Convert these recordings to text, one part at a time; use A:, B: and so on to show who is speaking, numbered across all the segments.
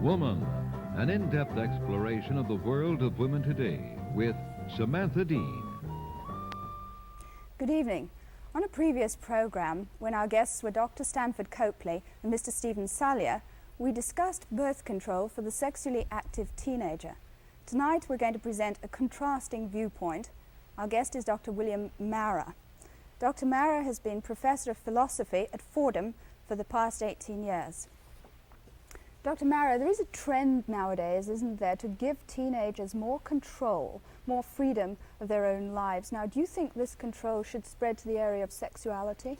A: Woman, an in-depth exploration of the world of women today with Samantha Dean.
B: Good evening. On a previous program, when our guests were Dr. Stanford Copley and Mr. Stephen Salyer, we discussed birth control for the sexually active teenager. Tonight we're going to present a contrasting viewpoint. Our guest is Dr. William Mara. Dr. Mara has been Professor of Philosophy at Fordham for the past 18 years. Dr. Mara, there is a trend nowadays, isn't there, to give teenagers more control, more freedom of their own lives. Now, do you think this control should spread to the area of sexuality?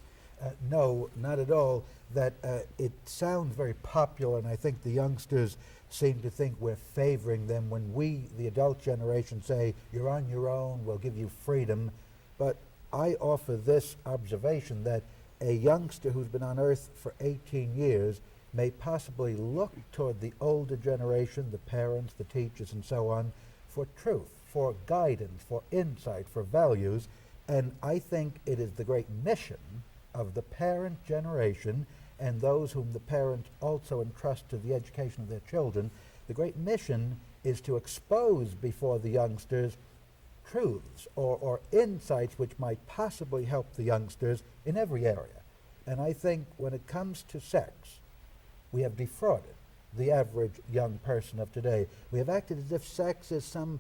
C: No, not at all. That it sounds very popular, and I think the youngsters seem to think we're favoring them when we, the adult generation, say, you're on your own, we'll give you freedom. But I offer this observation that a youngster who's been on Earth for 18 years may possibly look toward the older generation, the parents, the teachers, and so on, for truth, for guidance, for insight, for values. And I think it is the great mission of the parent generation and those whom the parents also entrust to the education of their children. The great mission is to expose before the youngsters truths or insights which might possibly help the youngsters in every area. And I think when it comes to sex, we have defrauded the average young person of today. We have acted as if sex is some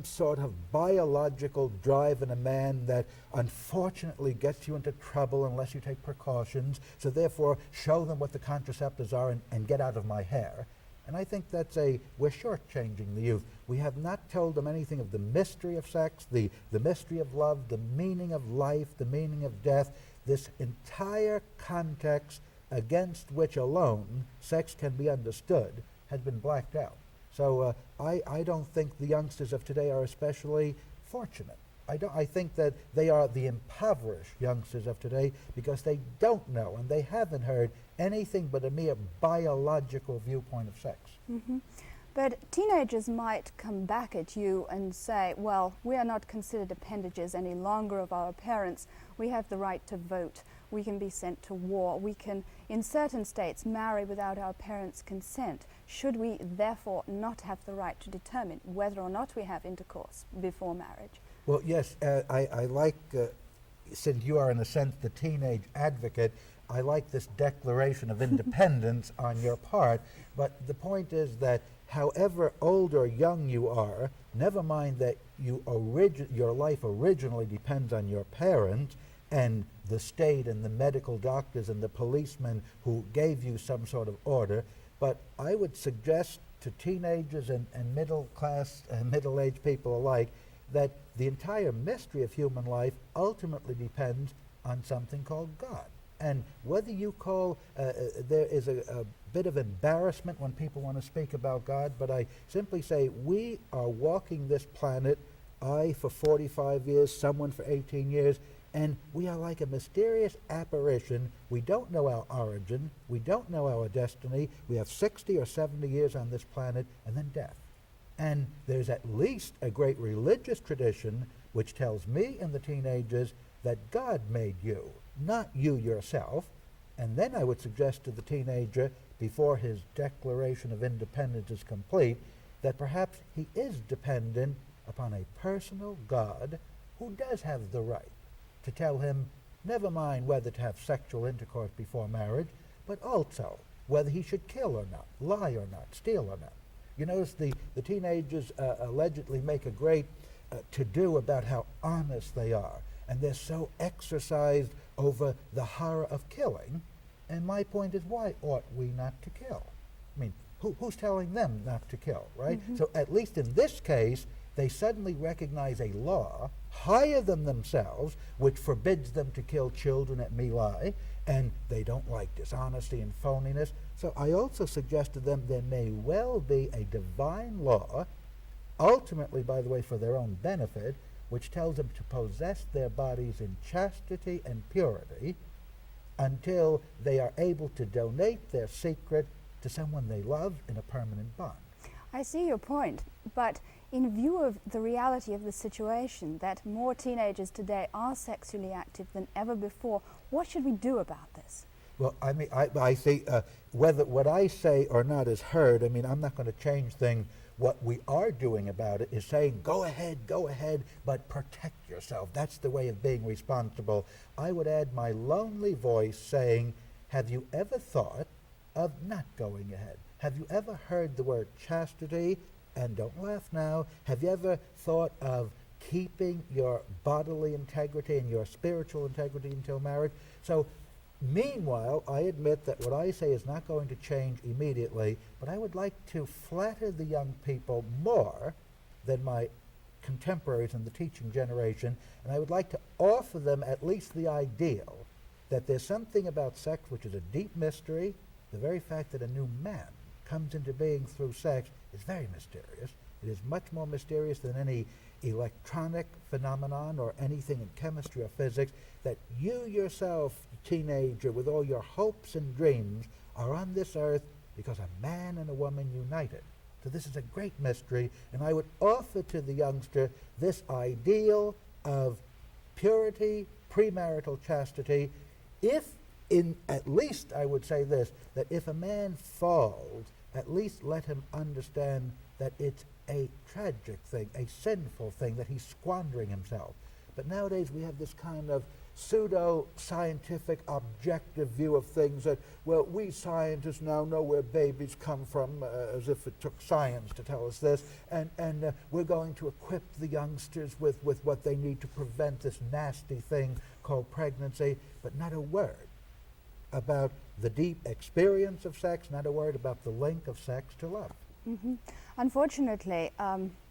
C: sort of biological drive in a man that unfortunately gets you into trouble unless you take precautions. So therefore, show them what the contraceptives are and get out of my hair. And I think we're shortchanging the youth. We have not told them anything of the mystery of sex, the mystery of love, the meaning of life, the meaning of death, this entire context against which alone sex can be understood has been blacked out. So I don't think the youngsters of today are especially fortunate. I think that they are the impoverished youngsters of today because they don't know and they haven't heard anything but a mere biological viewpoint of sex.
B: Mm-hmm. But teenagers might come back at you and say, well, we are not considered appendages any longer of our parents. We have the right to vote. We can be sent to war. We can, in certain states, marry without our parents' consent. Should we therefore not have the right to determine whether or not we have intercourse before marriage?
C: Well, yes, I like, since you are in a sense the teenage advocate, I like this declaration of independence on your part. But the point is that however old or young you are, never mind that your life originally depends on your parents and the state and the medical doctors and the policemen who gave you some sort of order. But I would suggest to teenagers and middle-class and middle-aged people alike that the entire mystery of human life ultimately depends on something called God. And whether you call, there is a bit of embarrassment when people want to speak about God, but I simply say we are walking this planet, I for 45 years, someone for 18 years, and we are like a mysterious apparition. We don't know our origin, we don't know our destiny, we have 60 or 70 years on this planet, and then death. And there's at least a great religious tradition which tells me and the teenagers that God made you, not you yourself. And then I would suggest to the teenager, before his declaration of independence is complete, that perhaps he is dependent upon a personal God who does have the right to tell him, never mind whether to have sexual intercourse before marriage, but also whether he should kill or not, lie or not, steal or not. You notice the teenagers allegedly make a great to-do about how honest they are, and they're so exercised over the horror of killing. And my point is, why ought we not to kill? I mean, who's telling them not to kill, right? Mm-hmm. So at least in this case, they suddenly recognize a law higher than themselves which forbids them to kill children at My Lai, and they don't like dishonesty and phoniness. So I also suggest to them there may well be a divine law, ultimately, by the way, for their own benefit, which tells them to possess their bodies in chastity and purity until they are able to donate their secret to someone they love in a permanent bond.
B: I see your point, but in view of the reality of the situation, that more teenagers today are sexually active than ever before, what should we do about this?
C: Well, I mean, I say whether what I say or not is heard. I mean, I'm not going to change things. What we are doing about it is saying, go ahead, but protect yourself. That's the way of being responsible. I would add my lonely voice saying, have you ever thought of not going ahead? Have you ever heard the word chastity? And don't laugh now. Have you ever thought of keeping your bodily integrity and your spiritual integrity until marriage? So, meanwhile, I admit that what I say is not going to change immediately, but I would like to flatter the young people more than my contemporaries in the teaching generation, and I would like to offer them at least the ideal that there's something about sex which is a deep mystery. The very fact that a new man comes into being through sex is very mysterious. It is much more mysterious than any electronic phenomenon or anything in chemistry or physics. That you yourself, teenager, with all your hopes and dreams, are on this earth because a man and a woman united. So this is a great mystery, and I would offer to the youngster this ideal of purity, premarital chastity, if in at least, I would say this, that if a man falls, at least let him understand that it's a tragic thing, a sinful thing, that he's squandering himself. But nowadays we have this kind of pseudo-scientific objective view of things that, well, we scientists now know where babies come from, as if it took science to tell us this, and we're going to equip the youngsters with what they need to prevent this nasty thing called pregnancy, but not a word about the deep experience of sex, not a word about the link of sex to love.
B: Mm-hmm. Unfortunately,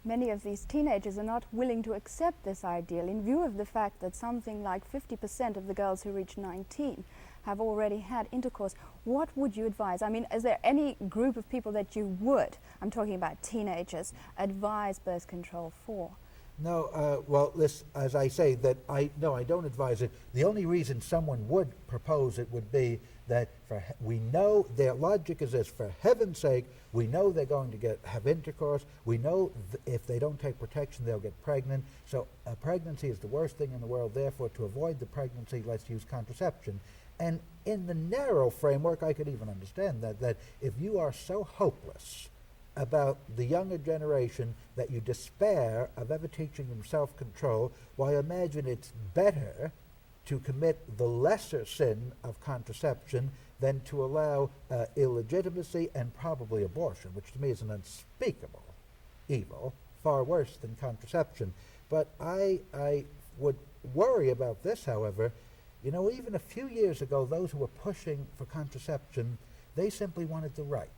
B: many of these teenagers are not willing to accept this ideal in view of the fact that something like 50% of the girls who reach 19 have already had intercourse. What would you advise? I mean, is there any group of people that you would, I'm talking about teenagers, advise birth control for?
C: No, well, this, as I say, that I don't advise it. The only reason someone would propose it would be that we know their logic is this: for heaven's sake, we know they're going to have intercourse. We know if they don't take protection, they'll get pregnant. So a pregnancy is the worst thing in the world. Therefore, to avoid the pregnancy, let's use contraception. And in the narrow framework, I could even understand that if you are so hopeless about the younger generation that you despair of ever teaching them self-control, why, imagine it's better to commit the lesser sin of contraception than to allow illegitimacy and probably abortion, which to me is an unspeakable evil, far worse than contraception. But I would worry about this, however. You know, even a few years ago, those who were pushing for contraception, they simply wanted the right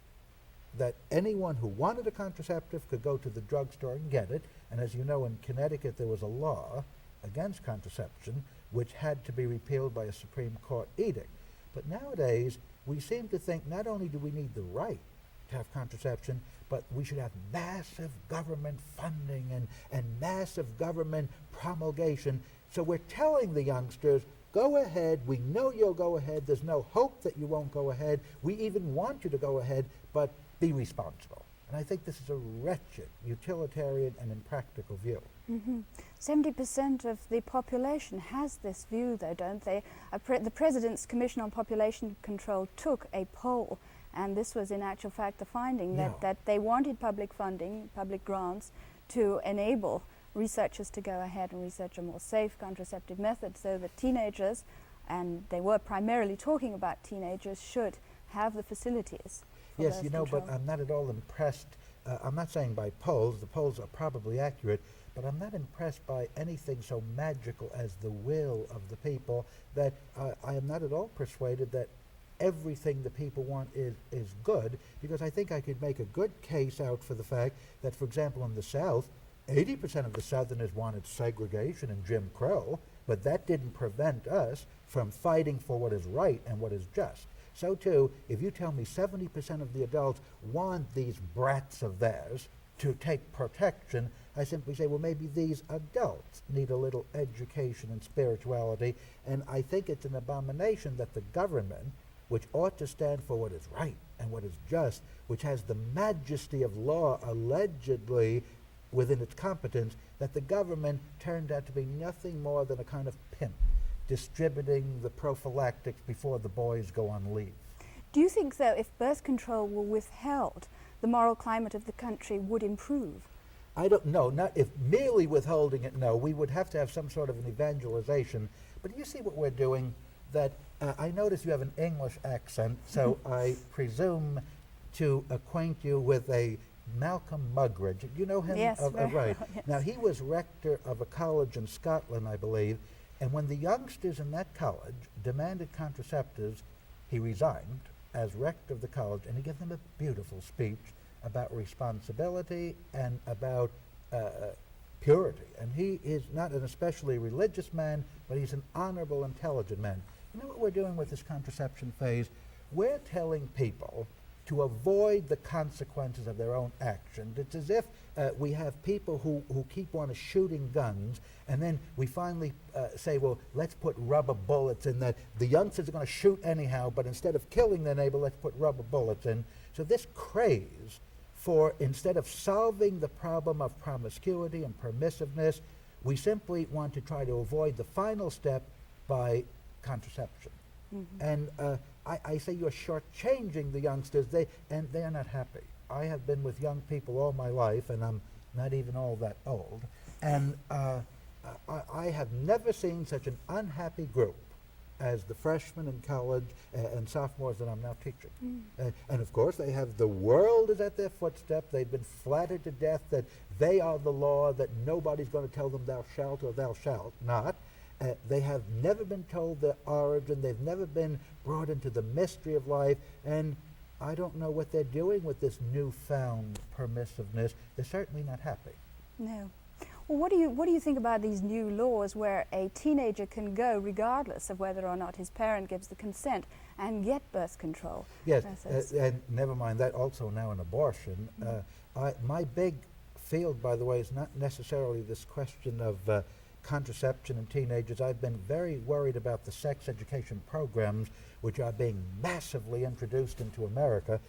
C: that anyone who wanted a contraceptive could go to the drugstore and get it. And as you know, in Connecticut, there was a law against contraception which had to be repealed by a Supreme Court edict. But nowadays, we seem to think not only do we need the right to have contraception, but we should have massive government funding and massive government promulgation. So we're telling the youngsters, go ahead, we know you'll go ahead, there's no hope that you won't go ahead, we even want you to go ahead, but be responsible. And I think this is a wretched, utilitarian, and impractical view.
B: Mm-hmm. 70% of the population has this view, though, don't they? The President's Commission on Population Control took a poll, and this was in actual fact the finding that they wanted public funding, public grants, to enable researchers to go ahead and research a more safe contraceptive method so that teenagers, and they were primarily talking about teenagers, should have the facilities.
C: Yes, you know, but I'm not at all impressed. I'm not saying by polls. The polls are probably accurate, but I'm not impressed by anything so magical as the will of the people, that I am not at all persuaded that everything the people want is good, because I think I could make a good case out for the fact that, for example, in the South, 80% of the Southerners wanted segregation and Jim Crow, but that didn't prevent us from fighting for what is right and what is just. So too, if you tell me 70% of the adults want these brats of theirs to take protection, I simply say, well, maybe these adults need a little education and spirituality. And I think it's an abomination that the government, which ought to stand for what is right and what is just, which has the majesty of law allegedly within its competence, that the government turned out to be nothing more than a kind of pimp, distributing the prophylactics before the boys go on leave.
B: Do you think, though, if birth control were withheld, the moral climate of the country would improve?
C: I don't know, not if merely withholding it, no. We would have to have some sort of an evangelization. But you see what we're doing, that I notice you have an English accent, so I presume to acquaint you with a Malcolm Muggeridge. You know him?
B: Yes, very
C: right.
B: well, yes.
C: Now, he was rector of a college in Scotland, I believe, and when the youngsters in that college demanded contraceptives, he resigned as rector of the college, and he gave them a beautiful speech about responsibility and about purity. And he is not an especially religious man, but he's an honorable, intelligent man. You know what we're doing with this contraception phase? We're telling people to avoid the consequences of their own actions. It's as if we have people who keep on shooting guns, and then we finally say, well, let's put rubber bullets in that. The youngsters are going to shoot anyhow, but instead of killing their neighbor, let's put rubber bullets in. So this craze for, instead of solving the problem of promiscuity and permissiveness, we simply want to try to avoid the final step by contraception. And I say you're shortchanging the youngsters, and they are not happy. I have been with young people all my life, and I'm not even all that old, and I have never seen such an unhappy group as the freshmen in college and sophomores that I'm now teaching. And of course, they have the world is at their footstep. They've been flattered to death that they are the law, that nobody's going to tell them thou shalt or thou shalt not. They have never been told their origin. They've never been brought into the mystery of life. And I don't know what they're doing with this newfound permissiveness. They're certainly not happy.
B: No. Well, what do you think about these new laws where a teenager can go regardless of whether or not his parent gives the consent and get birth control?
C: Yes, and never mind that, also now an abortion. My big field, by the way, is not necessarily this question of contraception in teenagers. I've been very worried about the sex education programs which are being massively introduced into America,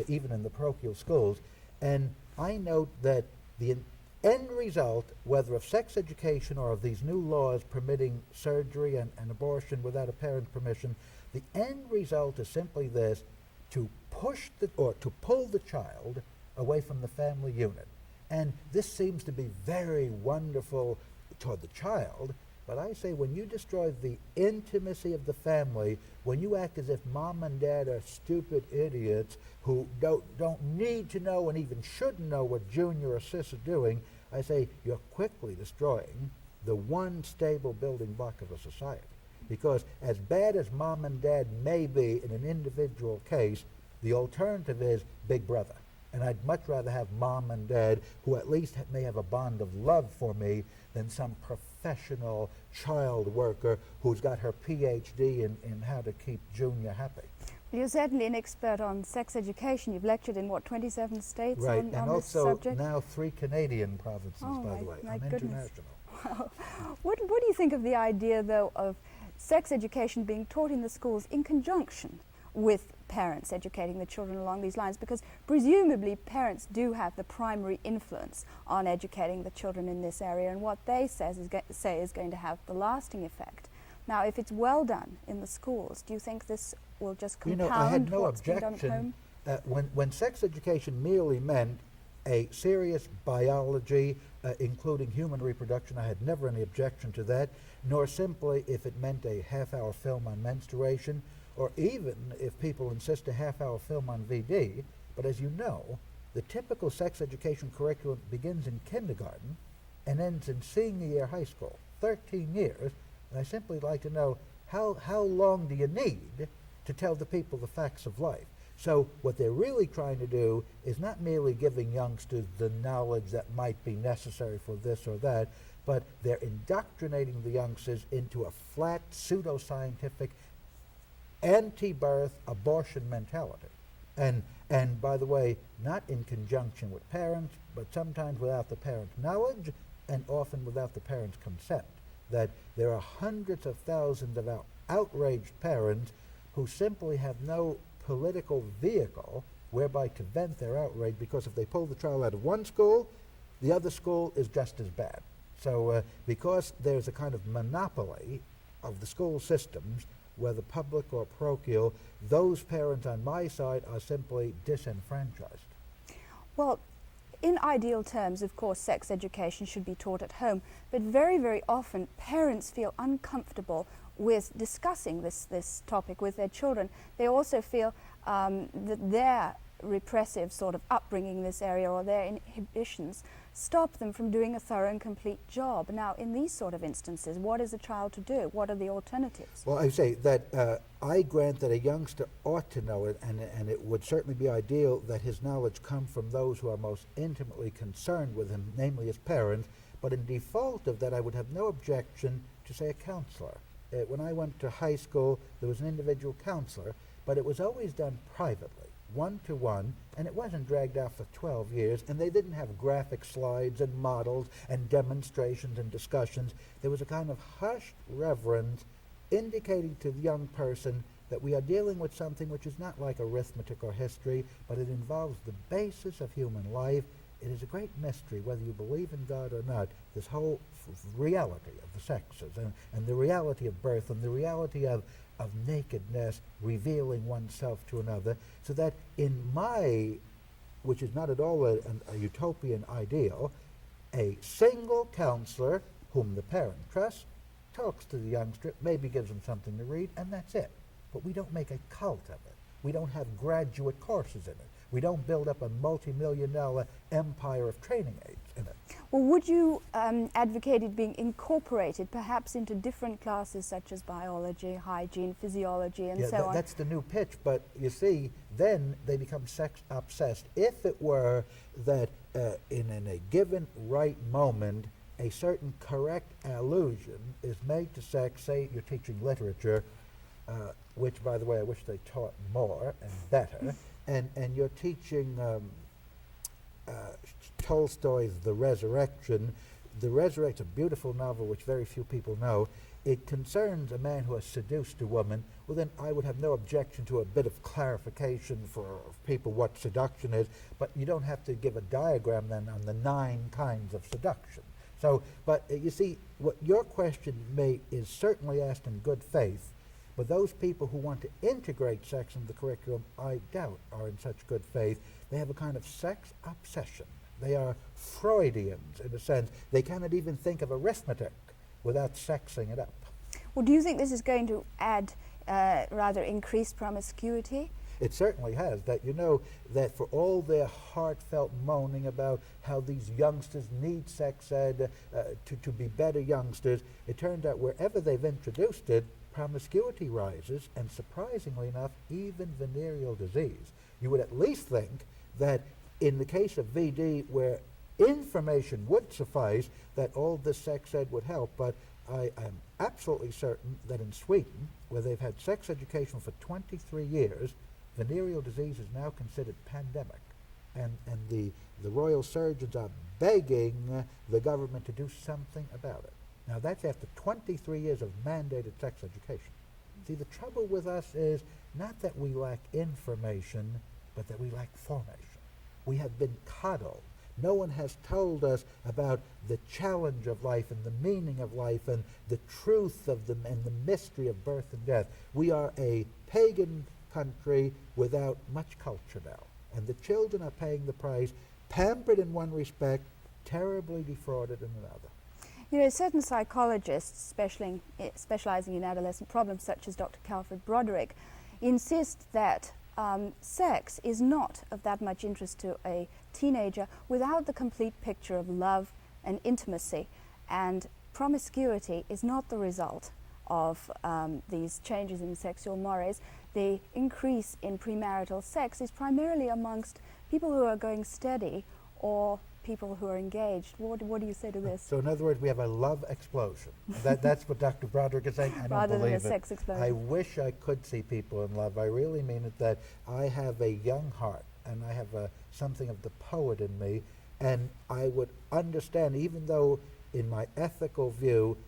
C: even in the parochial schools. And I note that the end result, whether of sex education or of these new laws permitting surgery and abortion without a parent's permission, the end result is simply this: to push or to pull the child away from the family unit. And this seems to be very wonderful toward the child, but I say when you destroy the intimacy of the family, when you act as if mom and dad are stupid idiots who don't need to know and even shouldn't know what junior or sis are doing, I say you're quickly destroying the one stable building block of a society. Because as bad as mom and dad may be in an individual case, the alternative is Big Brother. And I'd much rather have mom and dad who at least may have a bond of love for me than some professional child worker who's got her PhD in how to keep Junior happy.
B: Well, you're certainly an expert on sex education. You've lectured in, what, 27 states
C: right,
B: on
C: and
B: this
C: also
B: subject?
C: now 3 Canadian provinces, by the way.
B: My
C: I'm
B: goodness.
C: international.
B: Wow. What do you think of the idea, though, of sex education being taught in the schools in conjunction with parents educating the children along these lines? Because presumably parents do have the primary influence on educating the children in this area, and what they say is going to have the lasting effect. Now, if it's well done in the schools, do you think this will just compound
C: You know, I had no
B: what's been done at
C: objection
B: home?
C: when sex education merely meant a serious biology, including human reproduction. I had never any objection to that, nor simply if it meant a half-hour film on menstruation, or even if people insist a half-hour film on VD. But as you know, the typical sex education curriculum begins in kindergarten and ends in senior year high school, 13 years. And I simply like to know, how long do you need to tell the people the facts of life? So what they're really trying to do is not merely giving youngsters the knowledge that might be necessary for this or that, but they're indoctrinating the youngsters into a flat, pseudoscientific, anti-birth abortion mentality. And by the way, not in conjunction with parents, but sometimes without the parents' knowledge and often without the parents' consent. That there are hundreds of thousands of outraged parents who simply have no political vehicle whereby to vent their outrage, because if they pull the child out of one school, the other school is just as bad. So because there's a kind of monopoly of the school systems, whether public or parochial, those parents on my side are simply disenfranchised.
B: Well, in ideal terms, of course, sex education should be taught at home, but very, very often parents feel uncomfortable with discussing this topic with their children. They also feel that their repressive sort of upbringing in this area or their inhibitions stop them from doing a thorough and complete job. Now, in these sort of instances, what is a child to do? What are the alternatives?
C: Well, I say that I grant that a youngster ought to know it, and it would certainly be ideal that his knowledge come from those who are most intimately concerned with him, namely his parents, but in default of that, I would have no objection to, say, a counselor. When I went to high school, there was an individual counselor, but it was always done privately, one-to-one, and it wasn't dragged out for 12 years, and they didn't have graphic slides and models and demonstrations and discussions. There was a kind of hushed reverence indicating to the young person that we are dealing with something which is not like arithmetic or history, but it involves the basis of human life. It is a great mystery, whether you believe in God or not, this whole reality of the sexes and the reality of birth and the reality of nakedness, revealing oneself to another, so that in my, which is not at all a utopian ideal, a single counselor whom the parent trusts talks to the youngster, maybe gives him something to read, and that's it. But we don't make a cult of it. We don't have graduate courses in it. We don't build up a multi-million-dollar empire of training aids in it.
B: Well, would you advocate it being incorporated perhaps into different classes such as biology, hygiene, physiology, and so on?
C: That's the new pitch, but you see, then they become sex-obsessed. If it were that in a given right moment, a certain correct allusion is made to sex, say you're teaching literature, which, by the way, I wish they taught more and better, and you're teaching Tolstoy's The Resurrection. The Resurrection, a beautiful novel which very few people know. It concerns a man who has seduced a woman. Well, then I would have no objection to a bit of clarification for people what seduction is, but you don't have to give a diagram then on the 9 kinds of seduction. So, but you see, what your question is certainly asked in good faith, but those people who want to integrate sex into the curriculum, I doubt, are in such good faith. They have a kind of sex obsession. They are Freudians, in a sense. They cannot even think of arithmetic without sexing it up.
B: Well, do you think this is going to add rather increased promiscuity?
C: It certainly has. That, you know, that for all their heartfelt moaning about how these youngsters need sex ed to be better youngsters, it turned out wherever they've introduced it, promiscuity rises, and surprisingly enough, even venereal disease. You would at least think that in the case of VD, where information would suffice, that all this sex ed would help, but I am absolutely certain that in Sweden, where they've had sex education for 23 years, venereal disease is now considered pandemic. And the royal surgeons are begging the government to do something about it. Now that's after 23 years of mandated sex education. See, the trouble with us is not that we lack information, but that we lack formation. We have been coddled. No one has told us about the challenge of life and the meaning of life and the truth of them and the mystery of birth and death. We are a pagan country without much culture now. And the children are paying the price, pampered in one respect, terribly defrauded in another.
B: You know, certain psychologists specializing in adolescent problems, such as Dr. Calvert Broderick, insist that sex is not of that much interest to a teenager without the complete picture of love and intimacy, and promiscuity is not the result of these changes in sexual mores. The increase in premarital sex is primarily amongst people who are going steady or people who are engaged. What do you say to this?
C: So in other words, we have a love explosion. That's what Dr. Broderick is saying. I don't
B: Rather
C: believe
B: than a sex explosion.
C: I wish I could see people in love. I really mean it, that I have a young heart and I have something of the poet in me, and I would understand, even though in my ethical view,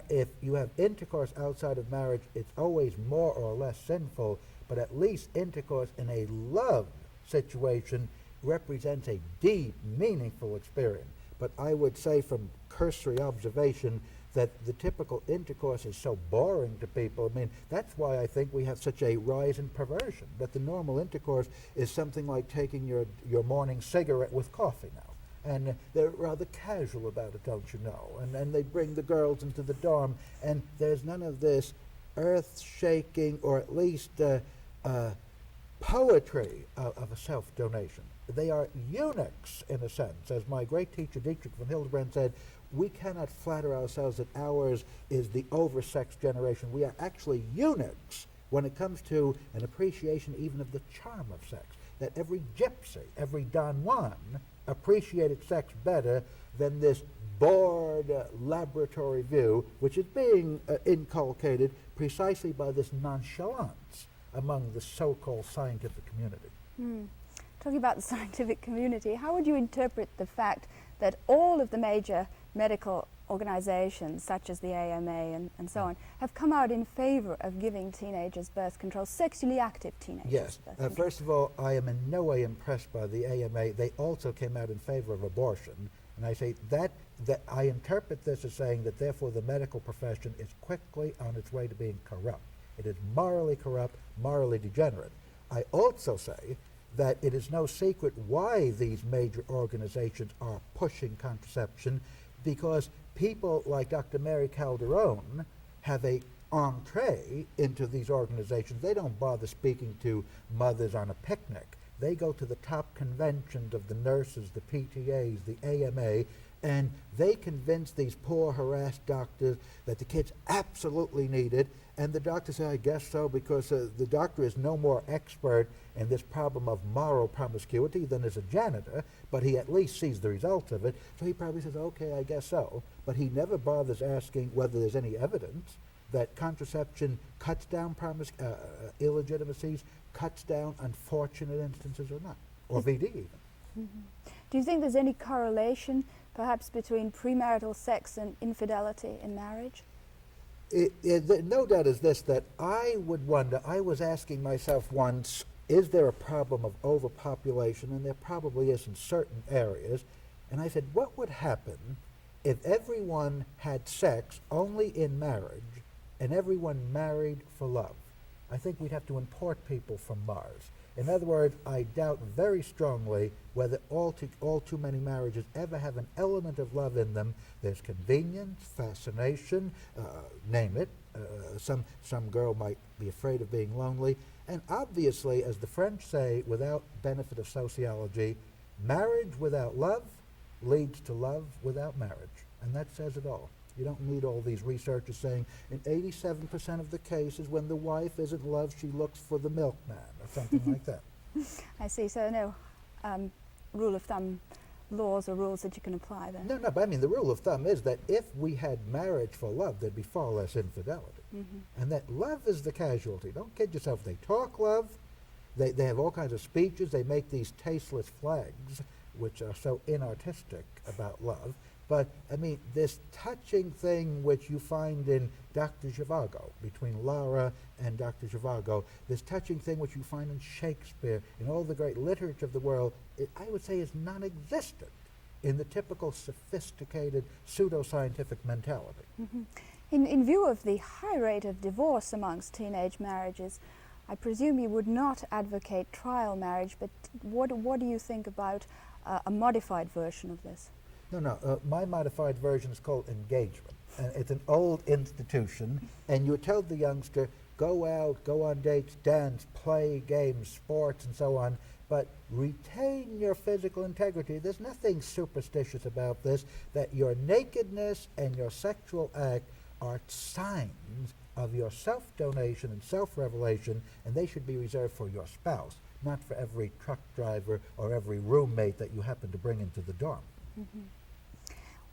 C: if you have intercourse outside of marriage, it's always more or less sinful, but at least intercourse in a love situation represents a deep, meaningful experience. But I would say from cursory observation, that the typical intercourse is so boring to people. I mean, that's why I think we have such a rise in perversion, that the normal intercourse is something like taking your morning cigarette with coffee now. And they're rather casual about it, don't you know? And they bring the girls into the dorm, and there's none of this earth-shaking, or at least poetry of a self-donation. They are eunuchs, in a sense. As my great teacher Dietrich von Hildebrand said, we cannot flatter ourselves that ours is the oversexed generation. We are actually eunuchs when it comes to an appreciation even of the charm of sex. That every gypsy, every Don Juan appreciated sex better than this bored laboratory view, which is being inculcated precisely by this nonchalance among the so-called scientific community.
B: Talking about the scientific community, how would you interpret the fact that all of the major medical organizations, such as the AMA and so on, have come out in favor of giving teenagers birth control, sexually active teenagers?
C: Yes.
B: Birth control?
C: First of all, I am in no way impressed by the AMA. They also came out in favor of abortion. And I say that I interpret this as saying that therefore the medical profession is quickly on its way to being corrupt. It is morally corrupt, morally degenerate. I also say that it is no secret why these major organizations are pushing contraception, because people like Dr. Mary Calderon have a entree into these organizations. They don't bother speaking to mothers on a picnic. They go to the top conventions of the nurses, the PTAs, the AMA, and they convince these poor, harassed doctors that the kids absolutely need it. And the doctors say, I guess so, because the doctor is no more expert in this problem of moral promiscuity than is a janitor, but he at least sees the results of it. So he probably says, okay, I guess so. But he never bothers asking whether there's any evidence that contraception cuts down illegitimacies, cuts down unfortunate instances or not, or VD even.
B: Do you think there's any correlation, perhaps, between premarital sex and infidelity in marriage?
C: No doubt is this, that I would wonder, I was asking myself once, is there a problem of overpopulation? And there probably is in certain areas. And I said, what would happen if everyone had sex only in marriage and everyone married for love? I think we'd have to import people from Mars. In other words, I doubt very strongly whether all too many marriages ever have an element of love in them. There's convenience, fascination, name it. Some girl might be afraid of being lonely. And obviously, as the French say, without benefit of sociology, marriage without love leads to love without marriage. And that says it all. You don't need all these researchers saying in 87% of the cases when the wife isn't loved, she looks for the milkman or something like that.
B: I see. So no rule of thumb laws or rules that you can apply then?
C: No, but I mean the rule of thumb is that if we had marriage for love, there'd be far less infidelity. And that love is the casualty. Don't kid yourself. They talk love. They have all kinds of speeches. They make these tasteless flags, which are so inartistic about love. But, I mean, this touching thing which you find in Dr. Zhivago, between Lara and Dr. Zhivago, this touching thing which you find in Shakespeare, in all the great literature of the world, I would say is non-existent in the typical sophisticated pseudoscientific mentality.
B: In view of the high rate of divorce amongst teenage marriages, I presume you would not advocate trial marriage, but what do you think about a modified version of this?
C: No, my modified version is called engagement. It's an old institution, and you tell the youngster, go out, go on dates, dance, play games, sports, and so on, but retain your physical integrity. There's nothing superstitious about this, that your nakedness and your sexual act are signs of your self-donation and self-revelation, and they should be reserved for your spouse, not for every truck driver or every roommate that you happen to bring into the dorm.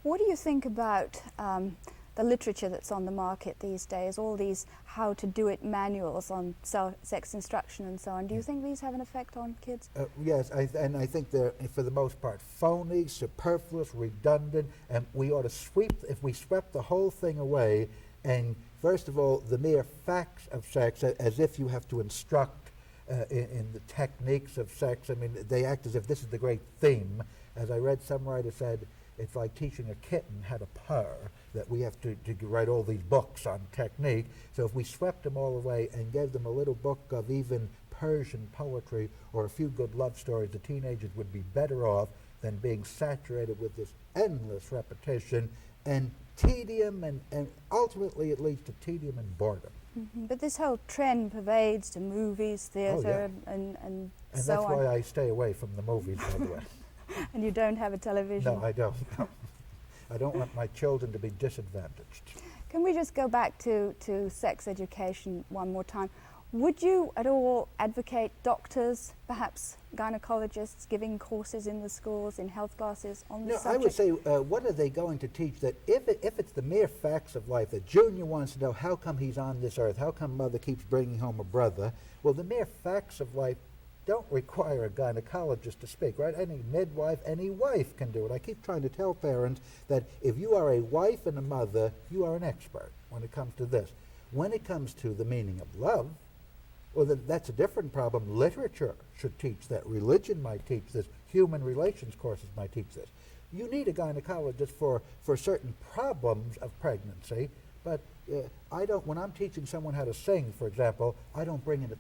B: What do you think about the literature that's on the market these days, all these how-to-do-it manuals on sex instruction and so on? Do you think these have an effect on kids?
C: Yes, and I think they're, for the most part, phony, superfluous, redundant, and we ought to if we swept the whole thing away, and first of all, the mere facts of sex, as if you have to instruct in the techniques of sex. I mean, they act as if this is the great theme. As I read, some writer said, It's like teaching a kitten how to purr, that we have to write all these books on technique. So if we swept them all away and gave them a little book of even Persian poetry or a few good love stories, the teenagers would be better off than being saturated with this endless repetition and tedium, and ultimately it leads to tedium and boredom.
B: But this whole trend pervades to movies, theatre, and
C: And
B: so
C: that's
B: on.
C: why I stay away from the movies, by the way.
B: And you don't have a television.
C: No, I don't. No. I don't want my children to be disadvantaged.
B: Can we just go back to sex education one more time? Would you at all advocate doctors, perhaps gynecologists, giving courses in the schools, in health classes on this
C: No, I
B: subject?
C: would say, what are they going to teach that if it's the mere facts of life, that Junior wants to know how come he's on this earth, how come mother keeps bringing home a brother, well, the mere facts of life don't require a gynecologist to speak, right? Any midwife, any wife can do it. I keep trying to tell parents that if you are a wife and a mother, you are an expert when it comes to this. When it comes to the meaning of love, well, that's a different problem. Literature should teach that. Religion might teach this. Human relations courses might teach this. You need a gynecologist for certain problems of pregnancy, but I don't, when I'm teaching someone how to sing, for example, I don't bring in a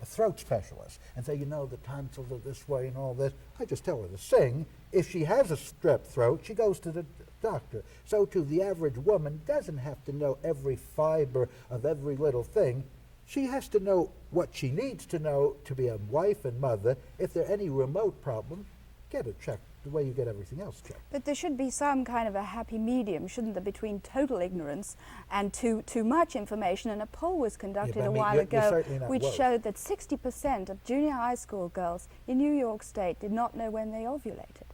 C: throat specialist and say, you know, the tonsils are this way and all this. I just tell her to sing. If she has a strep throat, she goes to the doctor. So too, the average woman doesn't have to know every fiber of every little thing. She has to know what she needs to know to be a wife and mother. If there are any remote problems, get it checked the way you get everything else checked.
B: But there should be some kind of a happy medium, shouldn't there, between total ignorance and too much information? And a poll was conducted
C: but I
B: a
C: mean,
B: while
C: you're
B: ago
C: certainly not
B: which
C: woke.
B: showed that 60% of junior high school girls in New York State did not know when they ovulated.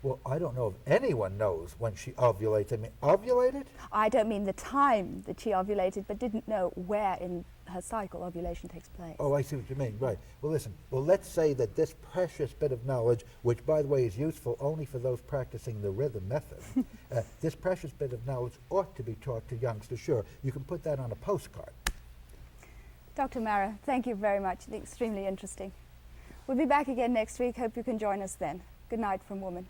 C: Well, I don't know if anyone knows when she ovulates. I mean, ovulated?
B: I don't mean the time that she ovulated, but didn't know where in her cycle ovulation takes place.
C: Oh, I see what you mean, right. Well, listen, well, let's say that this precious bit of knowledge, which, by the way, is useful only for those practicing the rhythm method, this precious bit of knowledge ought to be taught to youngsters, sure. You can put that on a postcard.
B: Dr. Mara, thank you very much. Extremely interesting. We'll be back again next week. Hope you can join us then. Good night from Woman.